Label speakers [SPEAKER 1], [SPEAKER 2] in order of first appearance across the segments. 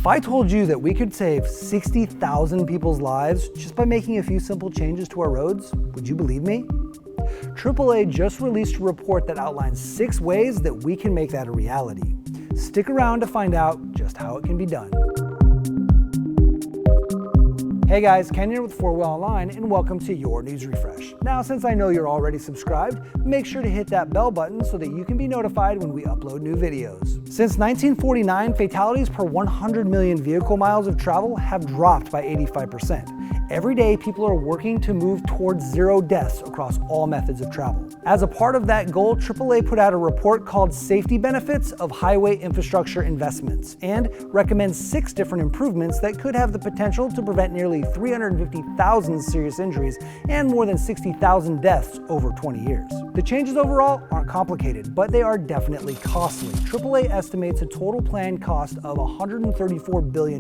[SPEAKER 1] If I told you that we could save 60,000 people's lives just by making a few simple changes to our roads, would you believe me? AAA just released a report that outlines 6 ways that we can make that a reality. Stick around to find out just how it can be done. Hey guys, Ken here with 4 Wheel Online and welcome to your news refresh. Now, since I know you're already subscribed, make sure to hit that bell button so that you can be notified when we upload new videos. Since 1949, fatalities per 100 million vehicle miles of travel have dropped by 85%. Every day, people are working to move towards 0 deaths across all methods of travel. As a part of that goal, AAA put out a report called Safety Benefits of Highway Infrastructure Investments and recommends 6 different improvements that could have the potential to prevent nearly 350,000 serious injuries and more than 60,000 deaths over 20 years. The changes overall aren't complicated, but they are definitely costly. AAA estimates a total planned cost of $134 billion,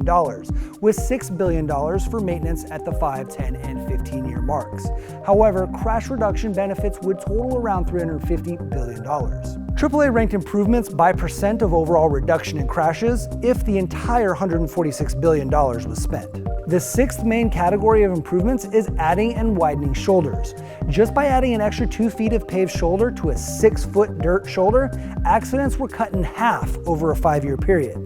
[SPEAKER 1] with $6 billion for maintenance at the 5, 10, and 15-year marks. However, crash reduction benefits would total around $350 billion. AAA ranked improvements by percent of overall reduction in crashes if the entire $146 billion was spent. The 6th main category of improvements is adding and widening shoulders. Just by adding an extra 2 feet of paved shoulder to a 6-foot dirt shoulder, accidents were cut in half over a 5-year period.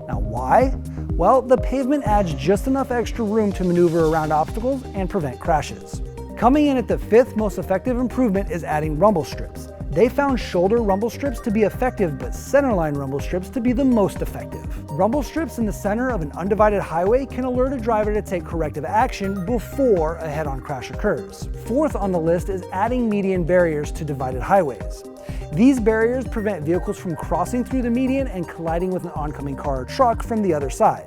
[SPEAKER 1] Now why? Well, the pavement adds just enough extra room to maneuver around obstacles and prevent crashes. Coming in at the 5th most effective improvement is adding rumble strips. They found shoulder rumble strips to be effective, but centerline rumble strips to be the most effective. Rumble strips in the center of an undivided highway can alert a driver to take corrective action before a head-on crash occurs. 4th on the list is adding median barriers to divided highways. These barriers prevent vehicles from crossing through the median and colliding with an oncoming car or truck from the other side.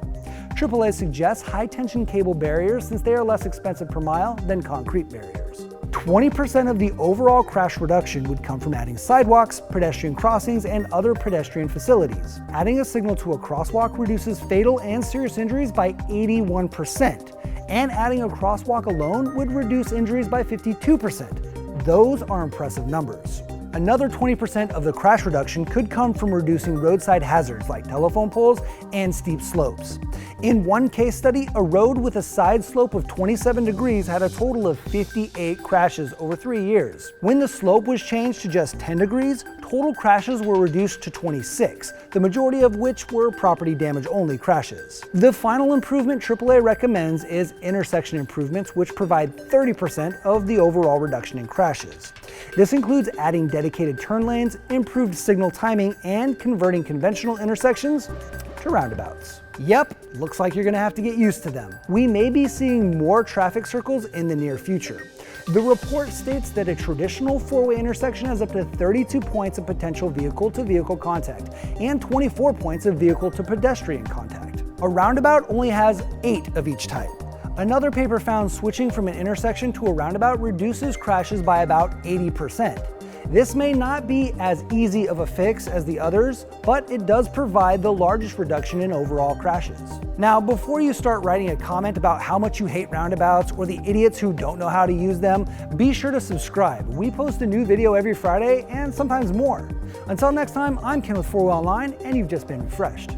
[SPEAKER 1] AAA suggests high-tension cable barriers since they are less expensive per mile than concrete barriers. 20% of the overall crash reduction would come from adding sidewalks, pedestrian crossings, and other pedestrian facilities. Adding a signal to a crosswalk reduces fatal and serious injuries by 81%, and adding a crosswalk alone would reduce injuries by 52%. Those are impressive numbers. Another 20% of the crash reduction could come from reducing roadside hazards like telephone poles and steep slopes. In one case study, a road with a side slope of 27 degrees had a total of 58 crashes over 3 years. When the slope was changed to just 10 degrees, total crashes were reduced to 26, the majority of which were property damage only crashes. The final improvement AAA recommends is intersection improvements, which provide 30% of the overall reduction in crashes. This includes adding dedicated turn lanes, improved signal timing, and converting conventional intersections to roundabouts. Yep, looks like you're gonna have to get used to them. We may be seeing more traffic circles in the near future. The report states that a traditional 4-way intersection has up to 32 points of potential vehicle-to-vehicle contact and 24 points of vehicle-to-pedestrian contact. A roundabout only has 8 of each type. Another paper found switching from an intersection to a roundabout reduces crashes by about 80%. This may not be as easy of a fix as the others, but it does provide the largest reduction in overall crashes. Now, before you start writing a comment about how much you hate roundabouts or the idiots who don't know how to use them, be sure to subscribe. We post a new video every Friday and sometimes more. Until next time, I'm Ken with 4 Wheel Online, and you've just been refreshed.